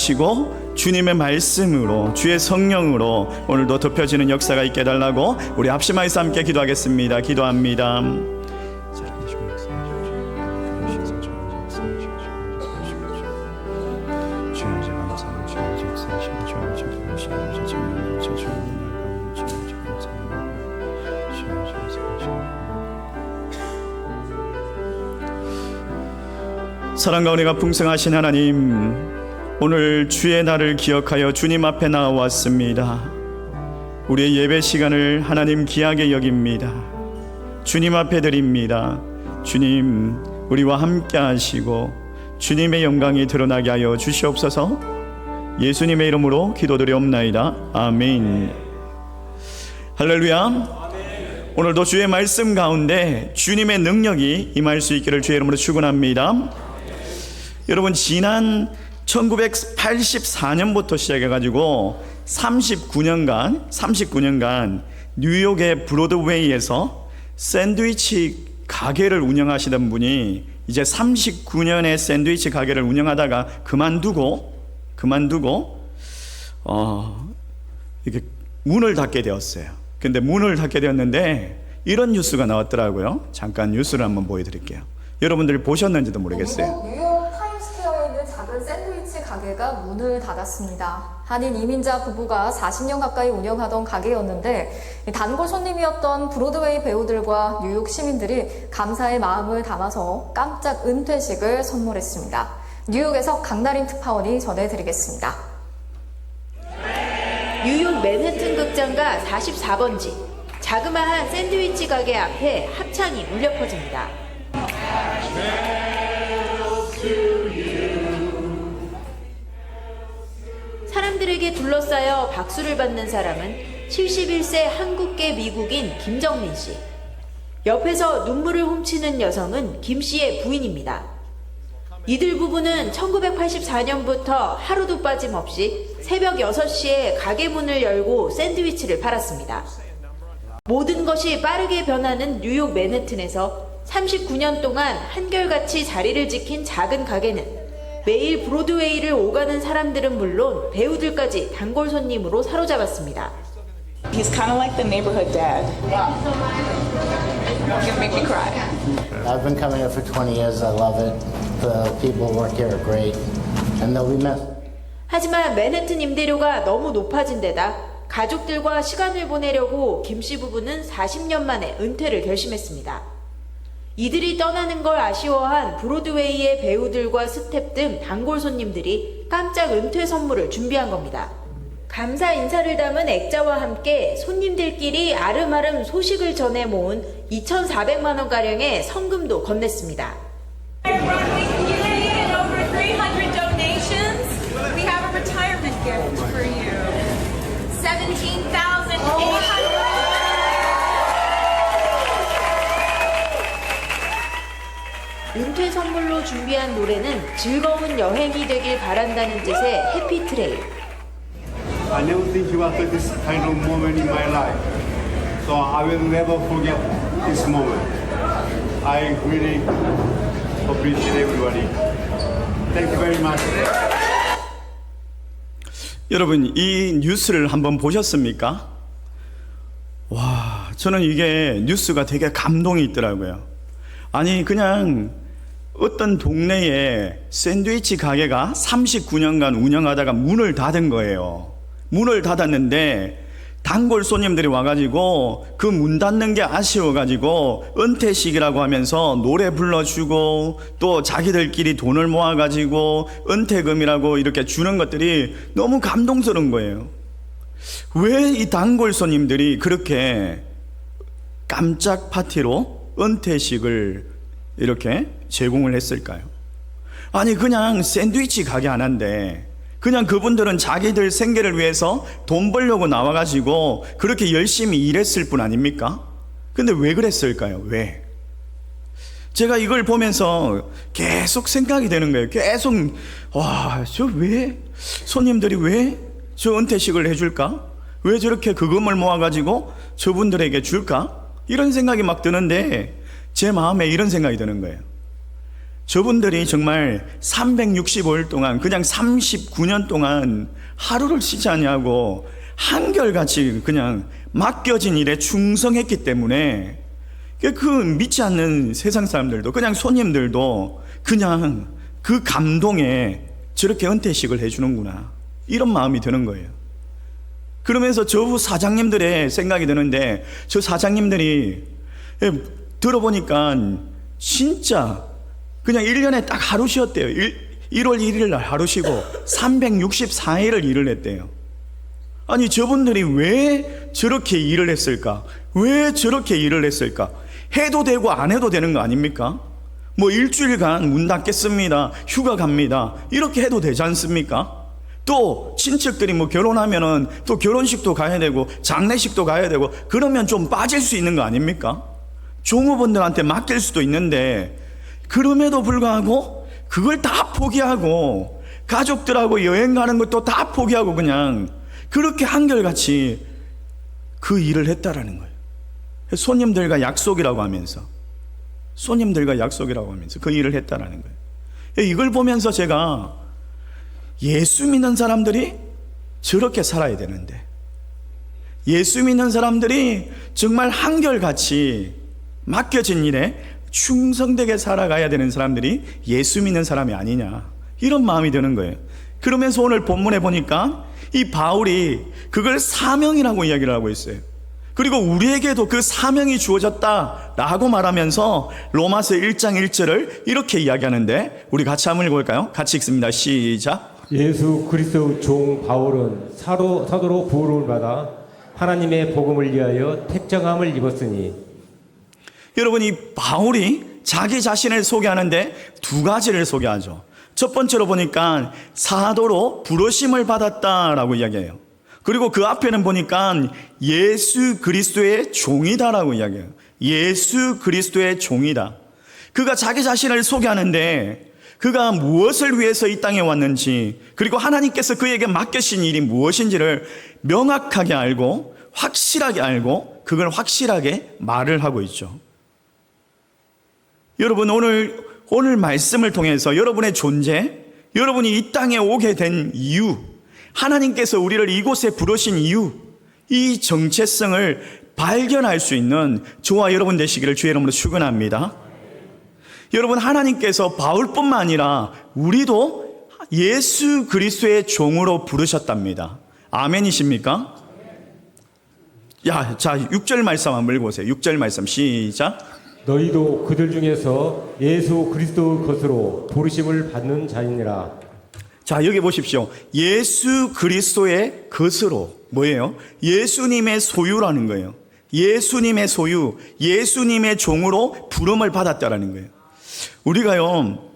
하시고 주님의 말씀으로, 주의 성령으로 오늘도 덮여지는 역사가 있게 해달라고 우리 합심하여서 함께 기도하겠습니다. 기도합니다. 사랑과 은혜가 풍성하신 하나님, 오늘 주의 날을 기억하여 주님 앞에 나와왔습니다. 우리의 예배 시간을 하나님 귀하게 여깁니다. 주님 앞에 드립니다. 주님, 우리와 함께 하시고 주님의 영광이 드러나게 하여 주시옵소서. 예수님의 이름으로 기도드리옵나이다. 아멘. 할렐루야. 오늘도 주의 말씀 가운데 주님의 능력이 임할 수 있기를 주의 이름으로 축원합니다. 여러분, 지난 1984년부터 시작해가지고 39년간 뉴욕의 브로드웨이에서 샌드위치 가게를 운영하시던 분이 이제 39년의 샌드위치 가게를 운영하다가 그만두고 이렇게 문을 닫게 되었어요. 근데 문을 닫게 되었는데 이런 뉴스가 나왔더라고요. 잠깐 뉴스를 한번 보여드릴게요. 여러분들이 보셨는지도 모르겠어요. 뉴욕 타임스퀘어에 있는 작은 샌드위치 가게가 문을 닫았습니다. 한인 이민자 부부가 40년 가까이 운영하던 가게였는데 단골 손님이었던 브로드웨이 배우들과 뉴욕 시민들이 감사의 마음을 담아서 깜짝 은퇴식을 선물했습니다. 뉴욕에서 강나린 특파원이 전해드리겠습니다. 뉴욕 맨해튼 극장가 44번지 자그마한 샌드위치 가게 앞에 합창이 울려 퍼집니다. 사람들에게 둘러싸여 박수를 받는 사람은 71세 한국계 미국인 김정민 씨. 옆에서 눈물을 훔치는 여성은 김 씨의 부인입니다. 이들 부부는 1984년부터 하루도 빠짐없이 새벽 6시에 가게 문을 열고 샌드위치를 팔았습니다. 모든 것이 빠르게 변하는 뉴욕 맨해튼에서 39년 동안 한결같이 자리를 지킨 작은 가게는 매일 브로드웨이를 오가는 사람들은 물론 배우들까지 단골 손님으로 사로잡았습니다. He's kind of like the neighborhood dad. You can make me cry. I've been coming here for 20 years. I love it. The people who work here are great, and they'll be missed. 하지만 맨해튼 임대료가 너무 높아진 데다 가족들과 시간을 보내려고 김 씨 부부는 40년 만에 은퇴를 결심했습니다. 이들이 떠나는 걸 아쉬워한 브로드웨이의 배우들과 스태프 등 단골 손님들이 깜짝 은퇴 선물을 준비한 겁니다. 감사 인사를 담은 액자와 함께 손님들끼리 아름아름 소식을 전해 모은 2,400만 원가량의 성금도 건넸습니다. Broadway community and over 300 donations. We have a retirement gift for you. 17,800. 은퇴 선물로 준비한 노래는 즐거운 여행이 되길 바란다는 뜻의 해피 트레일. I never think about this kind of moment in my life. So I will never forget this moment. I really appreciate everybody. Thank you very much. 여러분, 이 뉴스를 한번 보셨습니까? 와, 저는 이게 뉴스가 되게 감동이 있더라고요. 아니, 그냥 어떤 동네에 샌드위치 가게가 39년간 운영하다가 문을 닫은 거예요. 문을 닫았는데 단골 손님들이 와가지고 그 문 닫는 게 아쉬워가지고 은퇴식이라고 하면서 노래 불러주고 또 자기들끼리 돈을 모아가지고 은퇴금이라고 이렇게 주는 것들이 너무 감동스러운 거예요. 왜 이 단골 손님들이 그렇게 깜짝 파티로 은퇴식을 이렇게 제공을 했을까요? 아니, 그냥 샌드위치 가게 하나인데 그냥 그분들은 자기들 생계를 위해서 돈 벌려고 나와가지고 그렇게 열심히 일했을 뿐 아닙니까? 근데 왜 그랬을까요? 왜? 제가 이걸 보면서 계속 생각이 되는 거예요. 계속 저 왜 손님들이 왜 저 은퇴식을 해줄까? 왜 저렇게 그금을 모아가지고 저분들에게 줄까? 이런 생각이 막 드는데 제 마음에 이런 생각이 드는 거예요. 저분들이 정말 365일 동안 그냥 39년 동안 하루를 쉬지 않냐고 한결같이 그냥 맡겨진 일에 충성했기 때문에 그 믿지 않는 세상 사람들도 그냥 손님들도 그냥 그 감동에 저렇게 은퇴식을 해주는구나 이런 마음이 드는 거예요. 그러면서 저 사장님들의 생각이 드는데 저 사장님들이 들어보니까 진짜 그냥 1년에 딱 하루 쉬었대요. 1월 1일 날 하루 쉬고 364일을 일을 했대요. 아니 저분들이 왜 저렇게 일을 했을까? 왜 저렇게 일을 했을까? 해도 되고 안 해도 되는 거 아닙니까? 뭐 일주일간 문 닫겠습니다. 휴가 갑니다. 이렇게 해도 되지 않습니까? 또 친척들이 뭐 결혼하면은 또 결혼식도 가야 되고 장례식도 가야 되고 그러면 좀 빠질 수 있는 거 아닙니까? 종업원들한테 맡길 수도 있는데 그럼에도 불구하고 그걸 다 포기하고 가족들하고 여행 가는 것도 다 포기하고 그냥 그렇게 한결같이 그 일을 했다라는 거예요. 손님들과 약속이라고 하면서 그 일을 했다라는 거예요. 이걸 보면서 제가 예수 믿는 사람들이 저렇게 살아야 되는데 예수 믿는 사람들이 정말 한결같이 맡겨진 일에 충성되게 살아가야 되는 사람들이 예수 믿는 사람이 아니냐 이런 마음이 드는 거예요. 그러면서 오늘 본문에 보니까 이 바울이 그걸 사명이라고 이야기를 하고 있어요. 그리고 우리에게도 그 사명이 주어졌다라고 말하면서 로마서 1장 1절을 이렇게 이야기하는데 우리 같이 한번 읽어볼까요? 같이 읽습니다. 시작. 예수 그리스도 종 바울은 사도로 부름을 받아 하나님의 복음을 위하여 택정함을 입었으니. 여러분 이 바울이 자기 자신을 소개하는데 두 가지를 소개하죠. 첫 번째로 보니까 사도로 부르심을 받았다라고 이야기해요. 그리고 그 앞에는 보니까 예수 그리스도의 종이다라고 이야기해요. 예수 그리스도의 종이다. 그가 자기 자신을 소개하는데 그가 무엇을 위해서 이 땅에 왔는지 그리고 하나님께서 그에게 맡기신 일이 무엇인지를 명확하게 알고 확실하게 알고 그걸 확실하게 말을 하고 있죠. 여러분 오늘 말씀을 통해서 여러분의 존재, 여러분이 이 땅에 오게 된 이유, 하나님께서 우리를 이곳에 부르신 이유, 이 정체성을 발견할 수 있는 저와 여러분 되시기를 주의 이름으로 축원합니다. 여러분 하나님께서 바울뿐만 아니라 우리도 예수 그리스도의 종으로 부르셨답니다. 아멘이십니까? 자 6절 말씀 한번 읽어보세요. 6절 말씀 시작. 너희도 그들 중에서 예수 그리스도의 것으로 부르심을 받는 자이니라. 자 여기 보십시오. 예수 그리스도의 것으로 뭐예요? 예수님의 소유라는 거예요. 예수님의 소유, 예수님의 종으로 부름을 받았다라는 거예요. 우리가요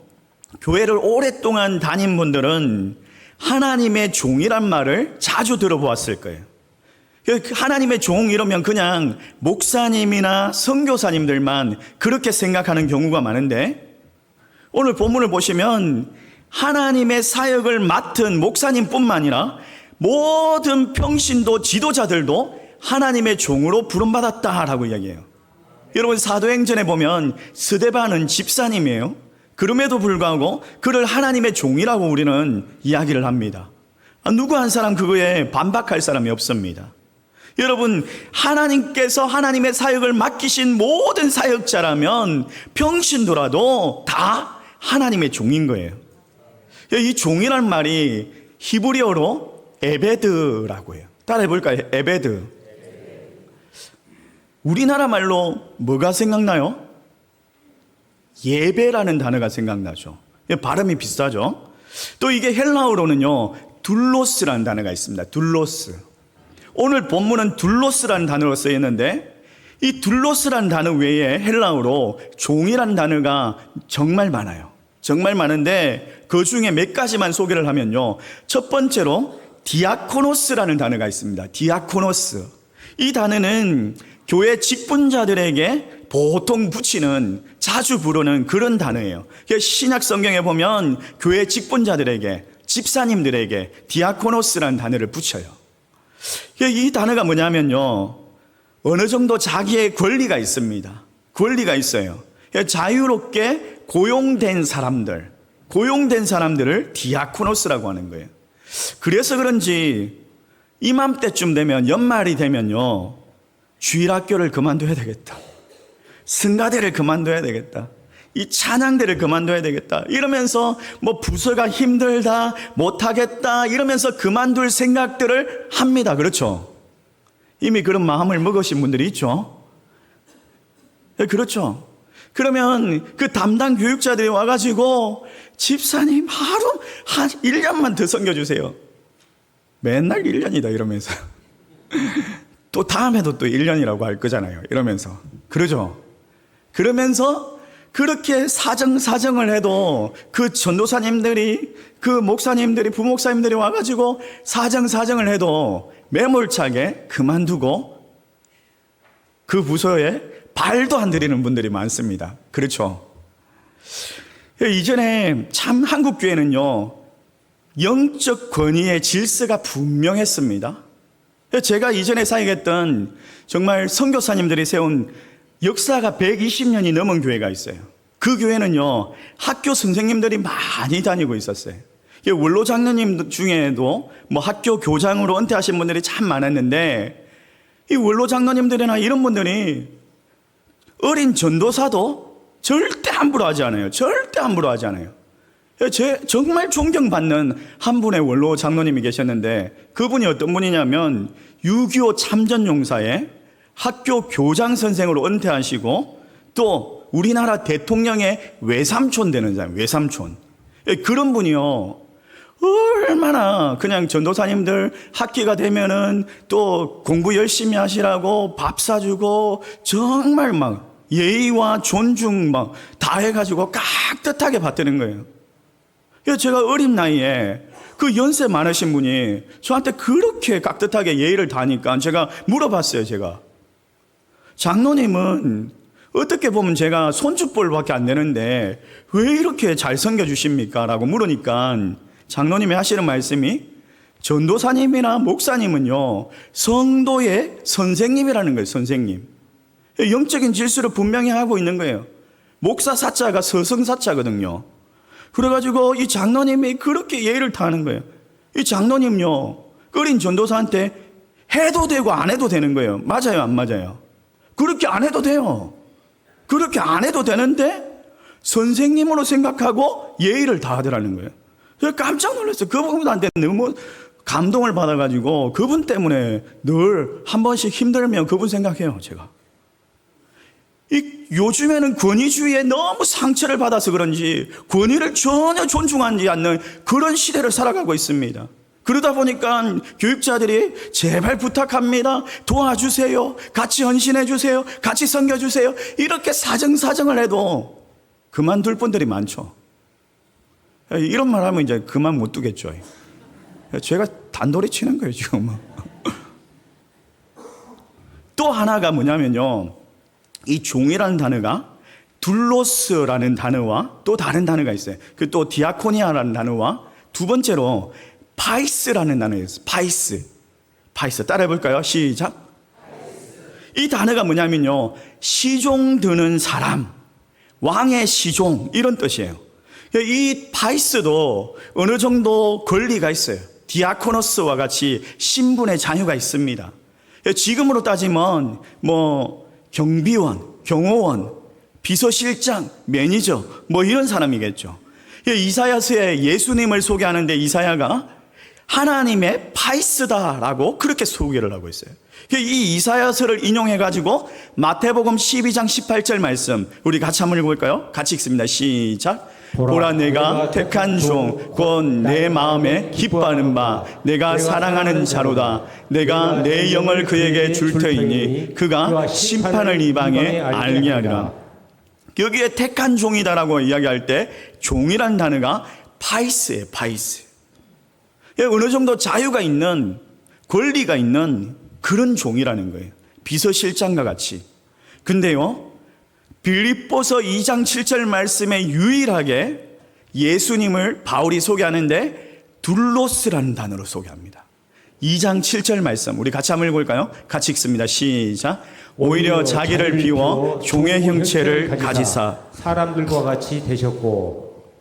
교회를 오랫동안 다닌 분들은 하나님의 종이란 말을 자주 들어보았을 거예요. 하나님의 종 이러면 그냥 목사님이나 선교사님들만 그렇게 생각하는 경우가 많은데 오늘 본문을 보시면 하나님의 사역을 맡은 목사님뿐만 아니라 모든 평신도 지도자들도 하나님의 종으로 부름받았다라고 이야기해요. 여러분 사도행전에 보면 스데반은 집사님이에요. 그럼에도 불구하고 그를 하나님의 종이라고 우리는 이야기를 합니다. 누구 한 사람 그거에 반박할 사람이 없습니다. 여러분 하나님께서 하나님의 사역을 맡기신 모든 사역자라면 평신도라도 다 하나님의 종인 거예요. 이 종이란 말이 히브리어로 에베드라고 해요. 따라해 볼까요? 에베드. 우리나라 말로 뭐가 생각나요? 예배라는 단어가 생각나죠. 발음이 비슷하죠. 또 이게 헬라어로는요 둘로스라는 단어가 있습니다. 둘로스. 오늘 본문은 둘로스라는 단어로 쓰여 있는데 이 둘로스라는 단어 외에 헬라어로 종이라는 단어가 정말 많아요. 정말 많은데 그 중에 몇 가지만 소개를 하면요. 첫 번째로 디아코노스라는 단어가 있습니다. 디아코노스. 이 단어는 교회 직분자들에게 보통 붙이는 자주 부르는 그런 단어예요. 신약 성경에 보면 교회 직분자들에게 집사님들에게 디아코노스라는 단어를 붙여요. 이 단어가 뭐냐면요. 어느 정도 자기의 권리가 있습니다. 권리가 있어요. 자유롭게 고용된 사람들을 디아코노스라고 하는 거예요. 그래서 그런지 이맘때쯤 되면, 연말이 되면요, 주일학교를 그만둬야 되겠다, 승가대를 그만둬야 되겠다, 이 찬양대를 그만둬야 되겠다 이러면서 뭐 부서가 힘들다, 못하겠다 이러면서 그만둘 생각들을 합니다. 그렇죠? 이미 그런 마음을 먹으신 분들이 있죠. 네, 그렇죠. 그러면 그 담당 교육자들이 와가지고 집사님 하루 한 1년만 더 섬겨주세요. 맨날 1년이다 이러면서 또 다음에도 또 1년이라고 할 거잖아요. 이러면서 그러죠. 그러면서 그렇게 사정을 해도 그 전도사님들이, 그 목사님들이, 부목사님들이 와가지고 사정을 해도 매몰차게 그만두고 그 부서에 발도 안 들이는 분들이 많습니다. 그렇죠. 이전에 참 한국교회는요, 영적 권위의 질서가 분명했습니다. 제가 이전에 사역했던 정말 선교사님들이 세운 역사가 120년이 넘은 교회가 있어요. 그 교회는요, 학교 선생님들이 많이 다니고 있었어요. 원로 장로님 중에도 뭐 학교 교장으로 은퇴하신 분들이 참 많았는데, 이 원로 장로님들이나 이런 분들이 어린 전도사도 절대 함부로 하지 않아요. 절대 함부로 하지 않아요. 제 정말 존경받는 한 분의 원로 장로님이 계셨는데, 그분이 어떤 분이냐면 6.25 참전용사의 학교 교장 선생으로 은퇴하시고 또 우리나라 대통령의 외삼촌 되는 사람, 외삼촌. 그런 분이요, 얼마나 그냥 전도사님들 학기가 되면은 또 공부 열심히 하시라고 밥 사주고 정말 막 예의와 존중 막 다 해가지고 깍듯하게 받드는 거예요. 제가 어린 나이에 그 연세 많으신 분이 저한테 그렇게 깍듯하게 예의를 다하니까 제가 물어봤어요. 제가, 장로님은 어떻게 보면 제가 손주볼밖에 안 되는데 왜 이렇게 잘 섬겨주십니까? 라고 물으니까 장로님이 하시는 말씀이, 전도사님이나 목사님은요, 성도의 선생님이라는 거예요. 선생님. 영적인 질서를 분명히 하고 있는 거예요. 목사 사자가 서성사자거든요. 그래가지고 이 장로님이 그렇게 예의를 다하는 거예요. 이 장로님요, 어린 전도사한테 해도 되고 안 해도 되는 거예요. 맞아요, 안 맞아요? 그렇게 안 해도 돼요. 그렇게 안 해도 되는데 선생님으로 생각하고 예의를 다하더라는 거예요. 제가 깜짝 놀랐어요. 그분한테 너무 감동을 받아가지고 그분 때문에 늘 한 번씩 힘들면 그분 생각해요. 제가 요즘에는 권위주의에 너무 상처를 받아서 그런지 권위를 전혀 존중하지 않는 그런 시대를 살아가고 있습니다. 그러다 보니까 교육자들이 제발 부탁합니다, 도와주세요, 같이 헌신해 주세요, 같이 섬겨 주세요, 이렇게 사정을 해도 그만둘 분들이 많죠. 이런 말 하면 이제 그만 못 두겠죠. 제가 단도리 치는 거예요 지금. 또 하나가 뭐냐면요, 이 종이라는 단어가 둘로스라는 단어와 또 다른 단어가 있어요. 그 또 디아코니아라는 단어와 두 번째로 파이스라는 단어였어요. 파이스 따라해 볼까요? 시작. 이 단어가 뭐냐면요, 시종 드는 사람, 왕의 시종, 이런 뜻이에요. 이 파이스도 어느 정도 권리가 있어요. 디아코노스와 같이 신분의 자유가 있습니다. 지금으로 따지면 뭐 경비원, 경호원, 비서실장, 매니저 뭐 이런 사람이겠죠. 이사야서에 예수님을 소개하는데 이사야가 하나님의 파이스다라고 그렇게 소개를 하고 있어요. 이 이사야서를 인용해가지고 마태복음 12장 18절 말씀 우리 같이 한번 읽어볼까요? 같이 읽습니다. 시작. 보라 내가 택한 종 곧 내 마음에 기뻐하는 바 내가 사랑하는 자로다. 내가 내 영을 그에게 줄 터이니 그가 심판을 이방에 알게 하리라. 여기에 택한 종이다라고 이야기할 때 종이라는 단어가 파이스예요. 파이스. 어느 정도 자유가 있는, 권리가 있는 그런 종이라는 거예요. 비서실장과 같이. 근데요, 빌립보서 2장 7절 말씀에 유일하게 예수님을 바울이 소개하는데 둘로스라는 단어로 소개합니다. 2장 7절 말씀 우리 같이 한번 읽어볼까요? 같이 읽습니다. 시작. 오히려 자기를 비워 종의 형체를 가지사. 사람들과 같이 되셨고.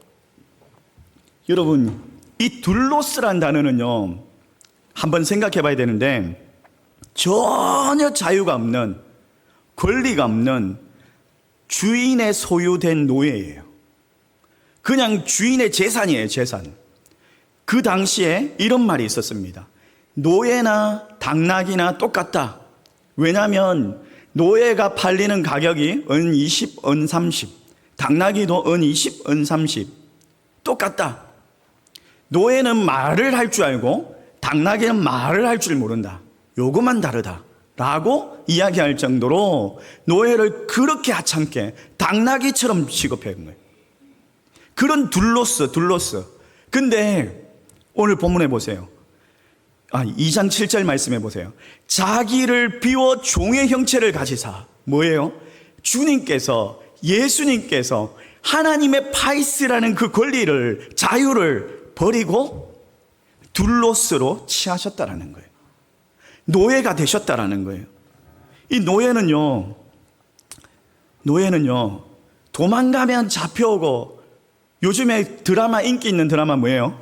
여러분, 이 둘로스란 단어는요, 한번 생각해 봐야 되는데, 전혀 자유가 없는, 권리가 없는 주인의 소유된 노예예요. 그냥 주인의 재산이에요, 재산. 그 당시에 이런 말이 있었습니다. 노예나 당나귀나 똑같다. 왜냐하면 노예가 팔리는 가격이 은 20, 은 30, 당나귀도 은 20, 은 30. 똑같다. 노예는 말을 할 줄 알고 당나귀는 말을 할 줄 모른다. 요것만 다르다. 라고 이야기할 정도로 노예를 그렇게 하찮게 당나귀처럼 취급한 거예요. 그런 둘로스. 근데 오늘 본문에 보세요. 2장 7절 말씀해 보세요. 자기를 비워 종의 형체를 가지사. 뭐예요? 주님께서, 예수님께서 하나님의 파이스라는 그 권리를, 자유를 버리고 둘로스로 취하셨다라는 거예요. 노예가 되셨다라는 거예요. 이 노예는요, 도망가면 잡혀오고, 요즘에 드라마, 인기 있는 드라마 뭐예요?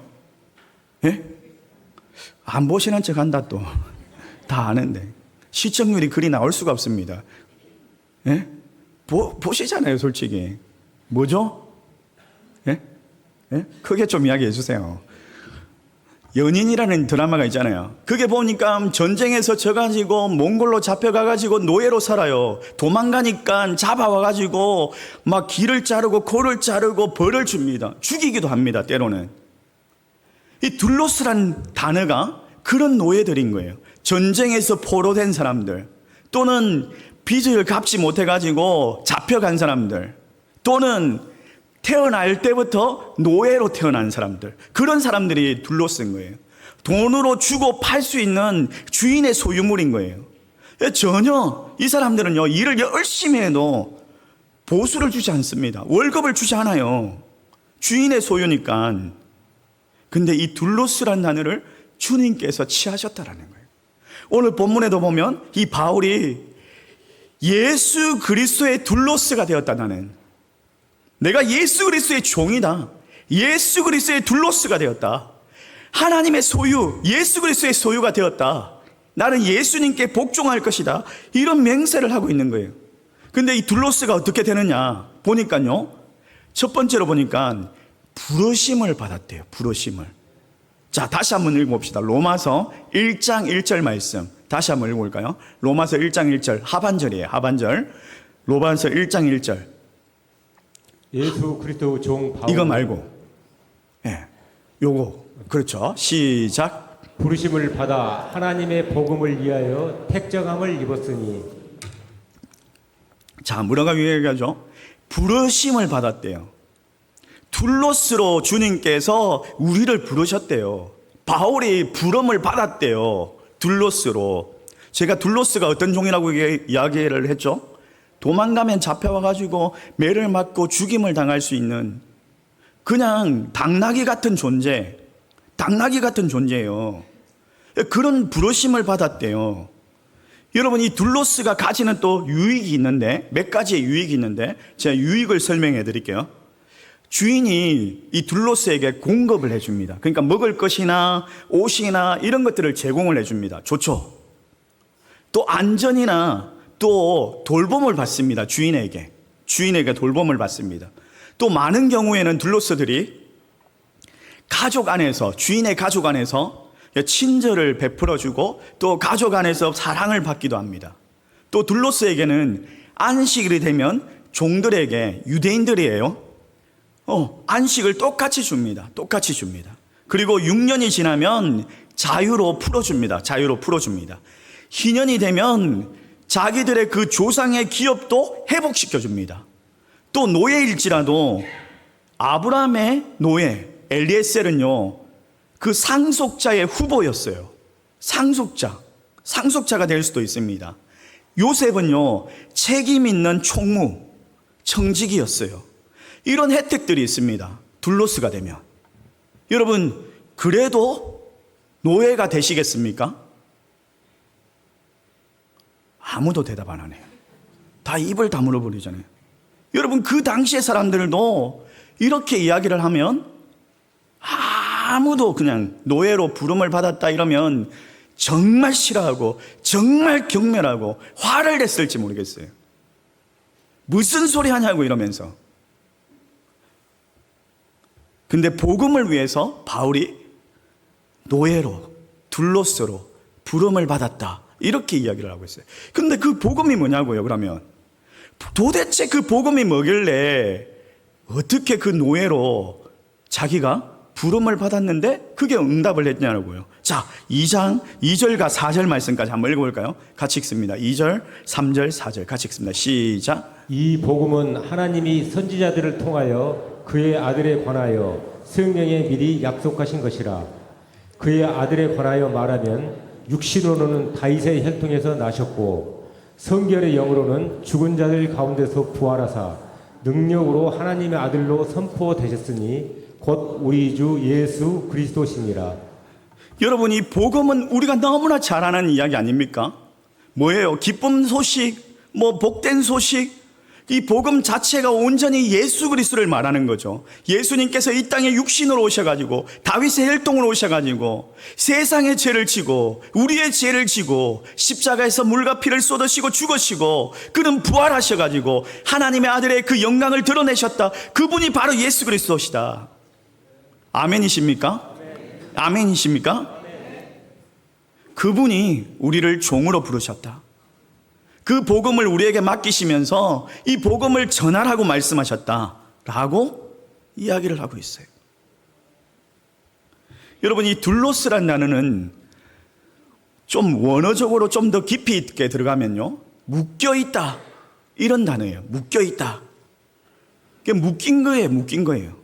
예? 안 보시는 척 한다 또. 다 아는데. 시청률이 그리 나올 수가 없습니다. 예? 보시잖아요, 솔직히. 뭐죠? 예? 예? 크게 좀 이야기해 주세요. 연인이라는 드라마가 있잖아요. 그게 보니까 전쟁에서 져가지고 몽골로 잡혀가가지고 노예로 살아요. 도망가니까 잡아와가지고 막 귀를 자르고 코를 자르고 벌을 줍니다. 죽이기도 합니다, 때로는. 이 둘로스란 단어가 그런 노예들인 거예요. 전쟁에서 포로된 사람들, 또는 빚을 갚지 못해가지고 잡혀간 사람들, 또는 태어날 때부터 노예로 태어난 사람들, 그런 사람들이 둘러쓴 거예요. 돈으로 주고 팔 수 있는 주인의 소유물인 거예요. 전혀 이 사람들은요, 일을 열심히 해도 보수를 주지 않습니다. 월급을 주지 않아요. 주인의 소유니까. 근데 이 둘로스란 단어를 주님께서 취하셨다라는 거예요. 오늘 본문에도 보면 이 바울이 예수 그리스도의 둘로스가 되었다. 나는 내가 예수 그리스도의 종이다. 예수 그리스도의 둘로스가 되었다. 하나님의 소유, 예수 그리스도의 소유가 되었다. 나는 예수님께 복종할 것이다. 이런 맹세를 하고 있는 거예요. 근데 이 둘로스가 어떻게 되느냐 보니까요, 첫 번째로 보니까 부르심을 받았대요. 부르심을. 자, 다시 한번 읽어봅시다. 로마서 1장 1절 말씀 다시 한번 읽어볼까요? 로마서 1장 1절 하반절이에요. 하반절. 로마서 1장 1절. 예수 그리스도 종 바울. 이거 말고, 요거. 그렇죠. 시작. 부르심을 받아 하나님의 복음을 위하여 택정함을 입었으니. 자, 뭐라고 얘기하죠? 부르심을 받았대요. 둘로스로 주님께서 우리를 부르셨대요. 바울이 부름을 받았대요. 둘로스로. 제가 둘로스가 어떤 종이라고 이야기를 했죠? 도망가면 잡혀와가지고 매를 맞고 죽임을 당할 수 있는 그냥 당나귀 같은 존재예요. 그런 부르심을 받았대요. 여러분, 이 둘로스가 가지는 또 유익이 있는데, 몇 가지의 유익이 있는데 제가 유익을 설명해 드릴게요. 주인이 이 둘로스에게 공급을 해줍니다. 그러니까 먹을 것이나 옷이나 이런 것들을 제공을 해줍니다. 좋죠. 또 안전이나 또 돌봄을 받습니다. 주인에게 돌봄을 받습니다. 또 많은 경우에는 둘로스들이 가족 안에서, 주인의 가족 안에서 친절을 베풀어주고 또 가족 안에서 사랑을 받기도 합니다. 또 둘로스에게는 안식일이 되면 종들에게, 유대인들이에요, 안식을 똑같이 줍니다. 그리고 6년이 지나면 자유로 풀어줍니다. 희년이 되면 자기들의 그 조상의 기업도 회복시켜줍니다. 또 노예일지라도 아브라함의 노예 엘리에셀은요, 그 상속자의 후보였어요. 상속자가 될 수도 있습니다. 요셉은요, 책임 있는 총무, 청직이었어요. 이런 혜택들이 있습니다. 둘로스가 되면. 여러분, 그래도 노예가 되시겠습니까? 아무도 대답 안 하네요. 다 입을 다물어 버리잖아요. 여러분, 그 당시의 사람들도 이렇게 이야기를 하면 아무도 그냥 노예로 부름을 받았다 이러면 정말 싫어하고 정말 경멸하고 화를 냈을지 모르겠어요. 무슨 소리 하냐고 이러면서. 근데 복음을 위해서 바울이 노예로, 둘로스로 부름을 받았다 이렇게 이야기를 하고 있어요. 근데 그 복음이 뭐냐고요? 그러면 도대체 그 복음이 뭐길래 어떻게 그 노예로 자기가 부름을 받았는데 그게 응답을 했냐고요. 자, 2장 2절과 4절 말씀까지 한번 읽어볼까요? 같이 읽습니다. 2절, 3절, 4절 같이 읽습니다. 시작. 이 복음은 하나님이 선지자들을 통하여 그의 아들에 관하여 성경에 미리 약속하신 것이라. 그의 아들에 관하여 말하면 육신으로는 다윗의 혈통에서 나셨고 성결의 영으로는 죽은 자들 가운데서 부활하사 능력으로 하나님의 아들로 선포되셨으니 곧 우리 주 예수 그리스도시니라. 여러분, 이 복음은 우리가 너무나 잘 아는 이야기 아닙니까? 뭐예요? 기쁜 소식, 복된 소식. 이 복음 자체가 온전히 예수 그리스도를 말하는 거죠. 예수님께서 이 땅에 육신으로 오셔가지고 다윗의 혈통으로 오셔가지고 세상의 죄를 지고 우리의 죄를 지고 십자가에서 물과 피를 쏟으시고 죽으시고 그는 부활하셔가지고 하나님의 아들의 그 영광을 드러내셨다. 그분이 바로 예수 그리스도시다. 아멘이십니까? 아멘이십니까? 그분이 우리를 종으로 부르셨다. 그 복음을 우리에게 맡기시면서 이 복음을 전하라고 말씀하셨다라고 이야기를 하고 있어요. 여러분, 이 둘로스란 단어는 좀 원어적으로 좀 더 깊이 있게 들어가면요, 묶여있다 이런 단어예요. 묶여있다. 그게 묶인 거예요. 묶인 거예요.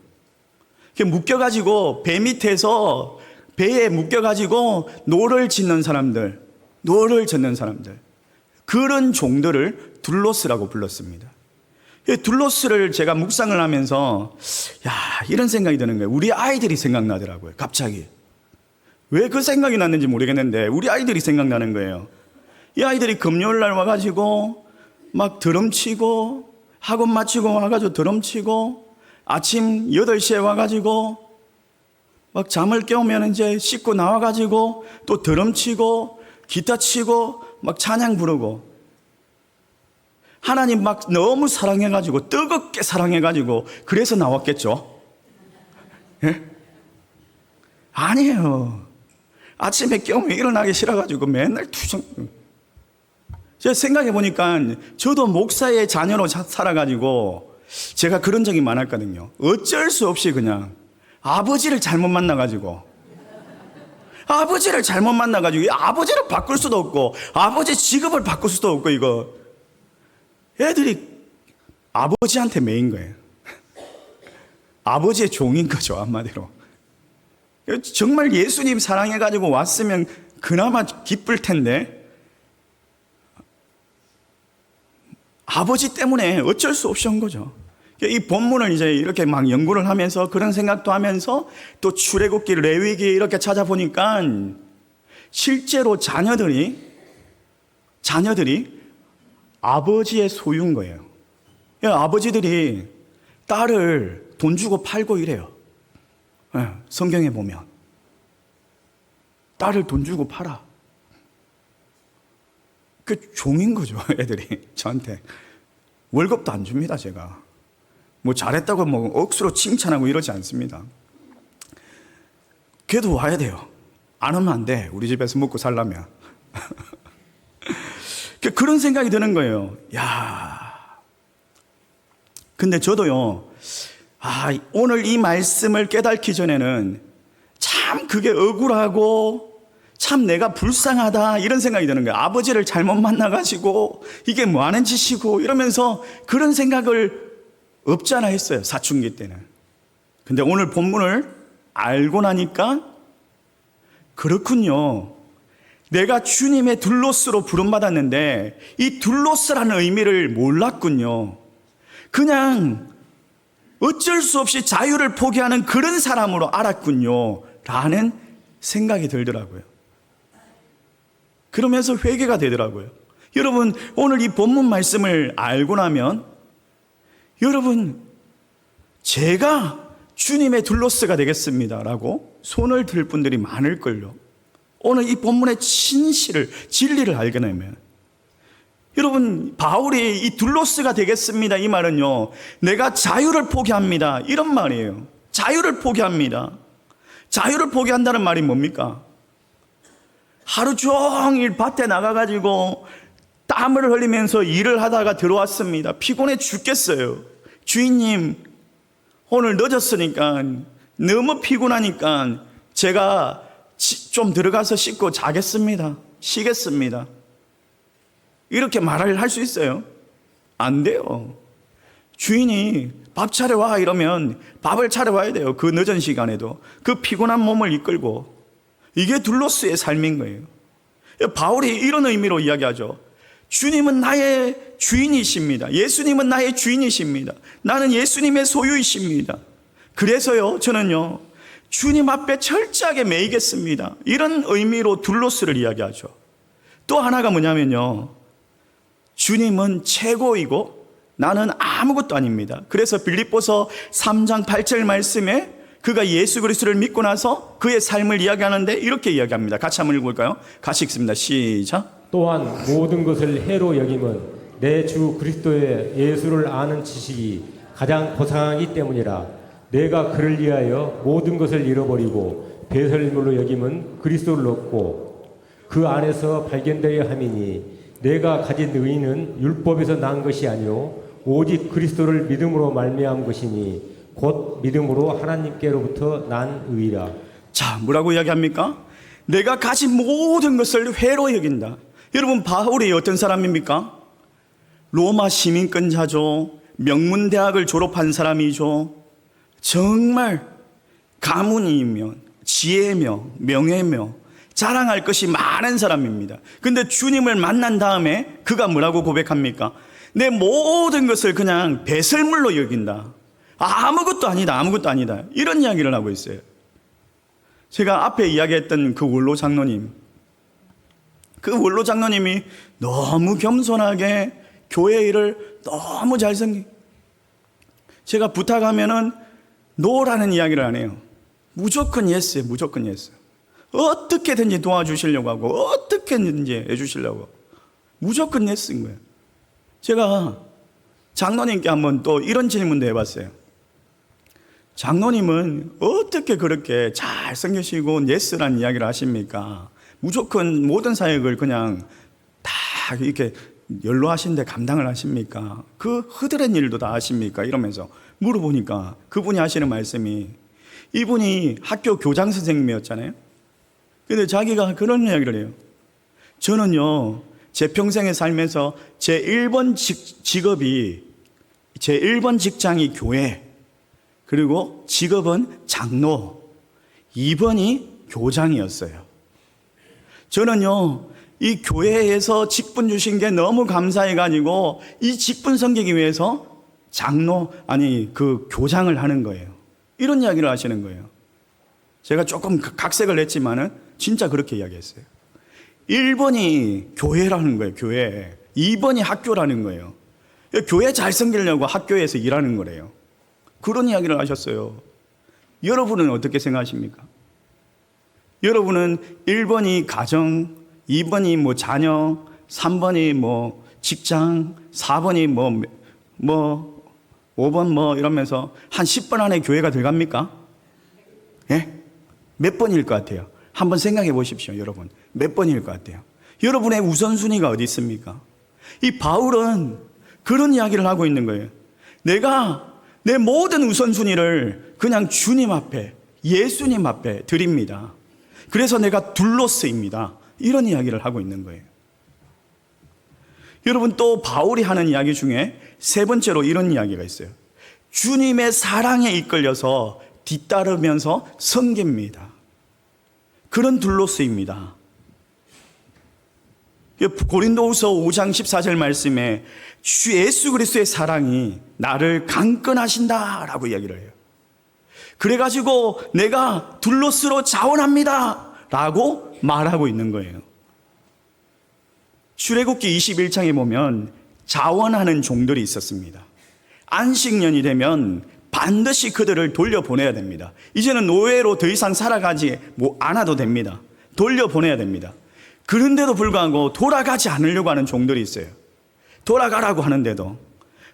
그게 묶여가지고 배 밑에서 배에 묶여가지고 노를 짓는 사람들, 그런 종들을 둘로스라고 불렀습니다. 둘로스를 제가 묵상을 하면서 이런 생각이 드는 거예요. 우리 아이들이 생각나더라고요. 갑자기. 왜 그 생각이 났는지 모르겠는데 우리 아이들이 생각나는 거예요. 이 아이들이 금요일 날 와가지고 막 드럼 치고 학원 마치고 와가지고 드럼 치고 아침 8시에 와가지고 막 잠을 깨우면 이제 씻고 나와가지고 또 드럼 치고 기타 치고 막 찬양 부르고 하나님 막 너무 사랑해가지고 뜨겁게 사랑해가지고 그래서 나왔겠죠? 예? 아니에요. 아침에 깨우면 일어나기 싫어가지고 맨날 투정. 제가 생각해보니까 저도 목사의 자녀로 살아가지고 제가 그런 적이 많았거든요. 어쩔 수 없이 그냥 아버지를 잘못 만나가지고 아버지를 바꿀 수도 없고 아버지 직업을 바꿀 수도 없고 이거 애들이 아버지한테 매인 거예요. 아버지의 종인 거죠, 한마디로. 정말 예수님 사랑해가지고 왔으면 그나마 기쁠 텐데 아버지 때문에 어쩔 수 없이 온 거죠. 이 본문을 이제 이렇게 막 연구를 하면서 그런 생각도 하면서 또 출애굽기, 레위기 이렇게 찾아보니까 실제로 자녀들이 아버지의 소유인 거예요. 아버지들이 딸을 돈 주고 팔고 이래요. 성경에 보면 딸을 돈 주고 팔아. 그 종인 거죠, 애들이 저한테. 월급도 안 줍니다, 제가. 잘했다고 억수로 칭찬하고 이러지 않습니다. 걔도 와야 돼요. 안 오면 안 돼. 우리 집에서 먹고 살려면. 그런 생각이 드는 거예요. 근데 저도요, 오늘 이 말씀을 깨닫기 전에는 참 그게 억울하고 참 내가 불쌍하다 이런 생각이 드는 거예요. 아버지를 잘못 만나가지고 이게 뭐 하는 짓이고 이러면서 그런 생각을 없잖아 했어요, 사춘기 때는. 근데 오늘 본문을 알고 나니까 그렇군요. 내가 주님의 둘로스로 부름받았는데 이 둘로스라는 의미를 몰랐군요. 그냥 어쩔 수 없이 자유를 포기하는 그런 사람으로 알았군요 라는 생각이 들더라고요. 그러면서 회개가 되더라고요. 여러분, 오늘 이 본문 말씀을 알고 나면 여러분, 제가 주님의 둘로스가 되겠습니다라고 손을 들 분들이 많을걸요. 오늘 이 본문의 진리를 알게 되면 여러분, 바울이 이 둘로스가 되겠습니다 이 말은요, 내가 자유를 포기합니다 이런 말이에요. 자유를 포기합니다. 자유를 포기한다는 말이 뭡니까? 하루 종일 밭에 나가가지고 땀을 흘리면서 일을 하다가 들어왔습니다. 피곤해 죽겠어요. 주인님, 오늘 늦었으니까, 너무 피곤하니까 제가 좀 들어가서 씻고 자겠습니다. 쉬겠습니다. 이렇게 말을 할 수 있어요? 안 돼요. 주인이 밥 차려와 이러면 밥을 차려와야 돼요. 그 늦은 시간에도. 그 피곤한 몸을 이끌고. 이게 둘로스의 삶인 거예요. 바울이 이런 의미로 이야기하죠. 주님은 나의 주인이십니다. 예수님은 나의 주인이십니다. 나는 예수님의 소유이십니다. 그래서요, 저는요, 주님 앞에 철저하게 매이겠습니다. 이런 의미로 둘로스를 이야기하죠. 또 하나가 뭐냐면요, 주님은 최고이고 나는 아무것도 아닙니다. 그래서 빌립보서 3장 8절 말씀에 그가 예수 그리스도를 믿고 나서 그의 삶을 이야기하는데 이렇게 이야기합니다. 같이 한번 읽어볼까요? 같이 읽습니다. 시작. 또한 모든 것을 해로 여김은 내 주 그리스도의 예수를 아는 지식이 가장 고상하기 때문이라. 내가 그를 위하여 모든 것을 잃어버리고 배설물로 여김은 그리스도를 얻고 그 안에서 발견되어야 함이니 내가 가진 의인은 율법에서 난 것이 아니요 오직 그리스도를 믿음으로 말미암은 것이니 곧 믿음으로 하나님께로부터 난 의라. 자, 뭐라고 이야기합니까? 내가 가진 모든 것을 회로 여긴다. 여러분, 바울이 어떤 사람입니까? 로마 시민권자죠. 명문대학을 졸업한 사람이죠. 정말 가문이며 지혜며 명예며 자랑할 것이 많은 사람입니다. 근데 주님을 만난 다음에 그가 뭐라고 고백합니까? 내 모든 것을 그냥 배설물로 여긴다. 아무것도 아니다, 아무것도 아니다. 이런 이야기를 하고 있어요. 제가 앞에 이야기했던 그 원로 장로님, 그 원로 장로님이 너무 겸손하게 교회 일을 너무 잘 섬기. 제가 부탁하면은 노라는 이야기를 안 해요. 무조건 예스예요, 무조건 예스. 어떻게든지 도와주시려고 하고 어떻게든지 해주시려고 무조건 예스인 거예요. 제가 장로님께 한번 또 이런 질문도 해봤어요. 장로님은 어떻게 그렇게 잘 섬기시고 예스라는 이야기를 하십니까? 무조건 모든 사역을 그냥 다 이렇게 연로하신데 감당을 하십니까? 그 허드렛 일도 다 하십니까? 이러면서 물어보니까 그분이 하시는 말씀이, 이분이 학교 교장 선생님이었잖아요. 근데 자기가 그런 이야기를 해요. 저는요, 제 평생에 살면서 제 1번 직업이, 제 1번 직장이 교회, 그리고 직업은 장로, 2번이 교장이었어요. 저는요, 이 교회에서 직분 주신 게 너무 감사해가지고 이 직분 섬기기 위해서 그 교장을 하는 거예요. 이런 이야기를 하시는 거예요. 제가 조금 각색을 했지만은 진짜 그렇게 이야기했어요. 1번이 교회라는 거예요, 교회. 2번이 학교라는 거예요. 교회 잘 섬기려고 학교에서 일하는 거래요. 그런 이야기를 하셨어요. 여러분은 어떻게 생각하십니까? 여러분은 1번이 가정, 2번이 뭐 자녀, 3번이 뭐 직장, 4번이 뭐 5번 뭐 이러면서 한 10번 안에 교회가 들어갑니까? 예? 몇 번일 것 같아요? 한번 생각해 보십시오, 여러분. 몇 번일 것 같아요? 여러분의 우선순위가 어디 있습니까? 이 바울은 그런 이야기를 하고 있는 거예요. 내가 내 모든 우선순위를 그냥 주님 앞에, 예수님 앞에 드립니다. 그래서 내가 둘로스입니다. 이런 이야기를 하고 있는 거예요. 여러분, 또 바울이 하는 이야기 중에 세 번째로 이런 이야기가 있어요. 주님의 사랑에 이끌려서 뒤따르면서 섬깁니다. 그런 둘로스입니다. 고린도후서 5장 14절 말씀에 주 예수 그리스도의 사랑이 나를 강건하신다라고 이야기를 해요. 그래가지고 내가 둘로스로 자원합니다 라고 말하고 있는 거예요. 출애굽기 21장에 보면 자원하는 종들이 있었습니다. 안식년이 되면 반드시 그들을 돌려보내야 됩니다. 이제는 노예로 더 이상 살아가지 않아도 됩니다. 돌려보내야 됩니다. 그런데도 불구하고 돌아가지 않으려고 하는 종들이 있어요. 돌아가라고 하는데도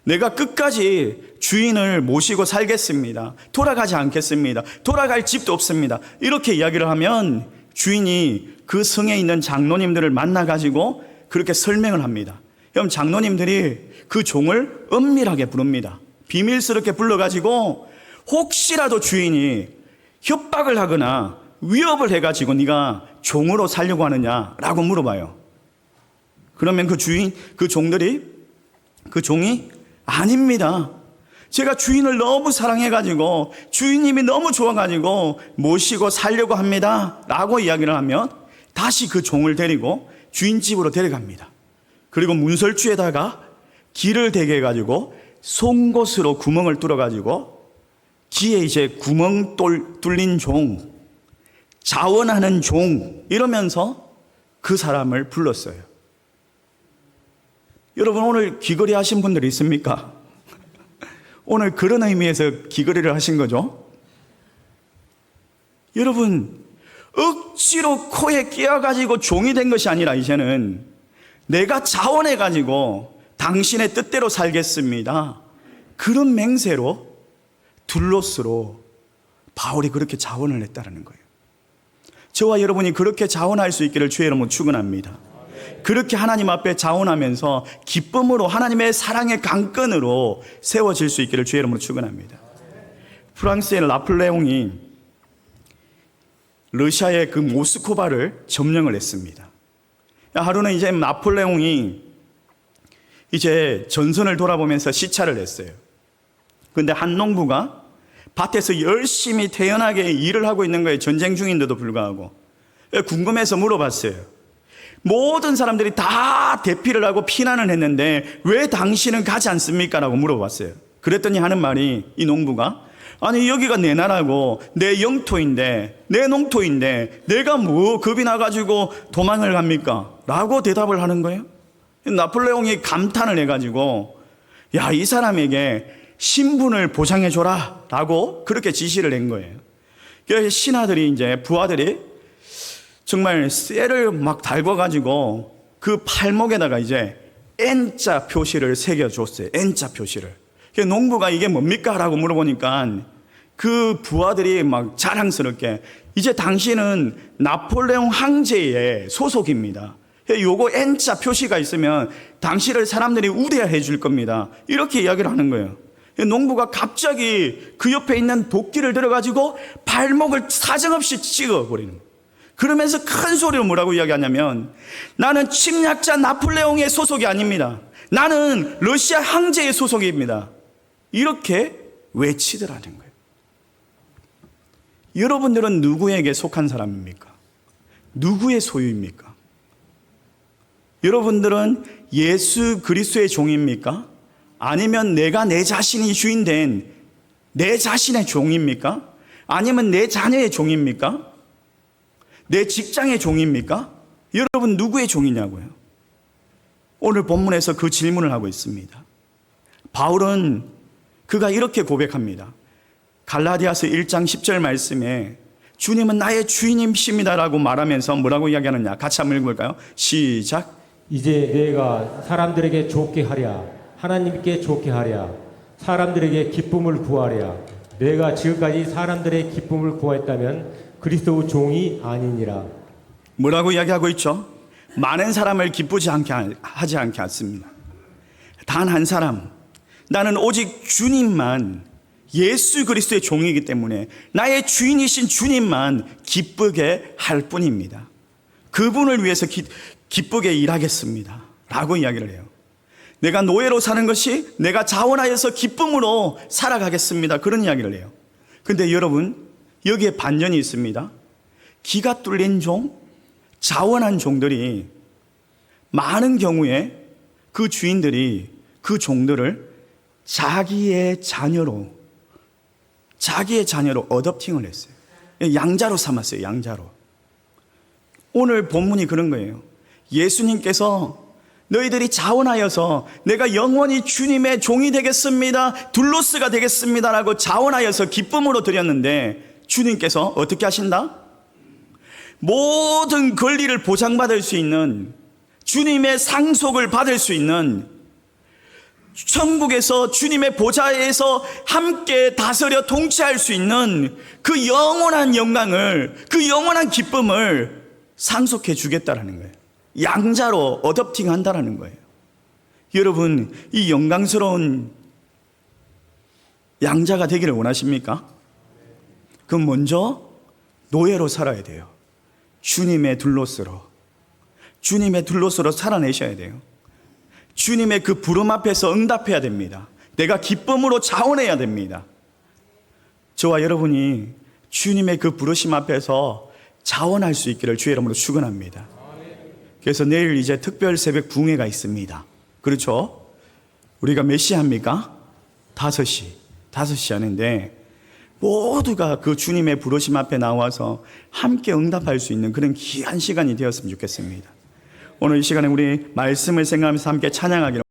내가 끝까지 주인을 모시고 살겠습니다. 돌아가지 않겠습니다. 돌아갈 집도 없습니다. 이렇게 이야기를 하면 주인이 그 성에 있는 장로님들을 만나가지고 그렇게 설명을 합니다. 그럼 장로님들이 그 종을 은밀하게 부릅니다. 비밀스럽게 불러가지고 혹시라도 주인이 협박을 하거나 위협을 해가지고 네가 종으로 살려고 하느냐라고 물어봐요. 그러면 그 종이 아닙니다. 제가 주인을 너무 사랑해가지고 주인님이 너무 좋아가지고 모시고 살려고 합니다. 라고 이야기를 하면 다시 그 종을 데리고 주인 집으로 데려갑니다. 그리고 문설주에다가 기를 대게 해가지고 송곳으로 구멍을 뚫어가지고 귀에 이제 구멍 뚫린 종, 자원하는 종 이러면서 그 사람을 불렀어요. 여러분 오늘 귀걸이 하신 분들 있습니까? 오늘 그런 의미에서 귀걸이를 하신 거죠? 여러분 억지로 코에 끼어가지고 종이 된 것이 아니라 이제는 내가 자원해가지고 당신의 뜻대로 살겠습니다. 그런 맹세로 둘로스로 바울이 그렇게 자원을 했다는 거예요. 저와 여러분이 그렇게 자원할 수 있기를 주의 이름으로 축원합니다. 그렇게 하나님 앞에 자원하면서 기쁨으로 하나님의 사랑의 강건으로 세워질 수 있기를 주의 이름으로 축원합니다. 프랑스의 나폴레옹이 러시아의 그 모스크바를 점령을 했습니다. 하루는 이제 나폴레옹이 이제 전선을 돌아보면서 시찰을 했어요. 그런데 한 농부가 밭에서 열심히 태연하게 일을 하고 있는 거예요. 전쟁 중인데도 불구하고. 궁금해서 물어봤어요. 모든 사람들이 다 대피를 하고 피난을 했는데 왜 당신은 가지 않습니까? 라고 물어봤어요. 그랬더니 하는 말이 이 농부가 아니 여기가 내 나라고 내 영토인데 내 농토인데 내가 뭐 겁이 나가지고 도망을 갑니까? 라고 대답을 하는 거예요. 나폴레옹이 감탄을 해가지고 야, 이 사람에게 신분을 보장해줘라 라고 그렇게 지시를 낸 거예요. 그래서 신하들이 이제 부하들이 정말 쇠를 막 달궈가지고 그 팔목에다가 이제 N자 표시를 새겨줬어요. N자 표시를. 그래서 농부가 이게 뭡니까? 라고 물어보니까 그 부하들이 막 자랑스럽게 이제 당신은 나폴레옹 황제의 소속입니다. 요거 N자 표시가 있으면 당신을 사람들이 우대해 줄 겁니다. 이렇게 이야기를 하는 거예요. 농부가 갑자기 그 옆에 있는 도끼를 들어가지고 발목을 사정없이 찍어버리는 거예요. 그러면서 큰 소리로 뭐라고 이야기하냐면 나는 침략자 나폴레옹의 소속이 아닙니다. 나는 러시아 황제의 소속입니다. 이렇게 외치더라는 거예요. 여러분들은 누구에게 속한 사람입니까? 누구의 소유입니까? 여러분들은 예수 그리스도의 종입니까? 아니면 내가 내 자신이 주인 된 내 자신의 종입니까? 아니면 내 자녀의 종입니까? 내 직장의 종입니까? 여러분 누구의 종이냐고요? 오늘 본문에서 그 질문을 하고 있습니다. 바울은 그가 이렇게 고백합니다. 갈라디아서 1장 10절 말씀에 주님은 나의 주인이십니다라고 말하면서 뭐라고 이야기하느냐? 같이 한번 읽어볼까요? 시작. 이제 내가 사람들에게 좋게 하랴 하나님께 좋게 하랴 사람들에게 기쁨을 구하랴 내가 지금까지 사람들의 기쁨을 구하였다면 그리스도 종이 아니니라. 뭐라고 이야기하고 있죠? 많은 사람을 기쁘지 않게 하지 않게 않습니다. 단 한 사람, 나는 오직 주님만 예수 그리스도의 종이기 때문에 나의 주인이신 주님만 기쁘게 할 뿐입니다. 그분을 위해서 기쁘게 일하겠습니다 라고 이야기를 해요. 내가 노예로 사는 것이 내가 자원하여서 기쁨으로 살아가겠습니다. 그런 이야기를 해요. 근데 여러분 여기에 반전이 있습니다. 기가 뚫린 종, 자원한 종들이 많은 경우에 그 주인들이 그 종들을 자기의 자녀로 어댑팅을 했어요. 양자로 삼았어요. 양자로. 오늘 본문이 그런 거예요. 예수님께서 너희들이 자원하여서 내가 영원히 주님의 종이 되겠습니다, 둘로스가 되겠습니다라고 자원하여서 기쁨으로 드렸는데 주님께서 어떻게 하신다? 모든 권리를 보장받을 수 있는, 주님의 상속을 받을 수 있는, 천국에서 주님의 보좌에서 함께 다스려 통치할 수 있는 그 영원한 영광을, 그 영원한 기쁨을 상속해 주겠다라는 거예요. 양자로 어댑팅 한다라는 거예요. 여러분, 이 영광스러운 양자가 되기를 원하십니까? 그럼 먼저 노예로 살아야 돼요. 주님의 둘로스로 살아내셔야 돼요. 주님의 그 부름 앞에서 응답해야 됩니다. 내가 기쁨으로 자원해야 됩니다. 저와 여러분이 주님의 그 부르심 앞에서 자원할 수 있기를 주의 이름으로 축원합니다. 그래서 내일 이제 특별 새벽 부흥회가 있습니다. 그렇죠? 우리가 몇 시에 합니까? 5시 하는데 모두가 그 주님의 부르심 앞에 나와서 함께 응답할 수 있는 그런 귀한 시간이 되었으면 좋겠습니다. 오늘 이 시간에 우리 말씀을 생각하면서 함께 찬양하기를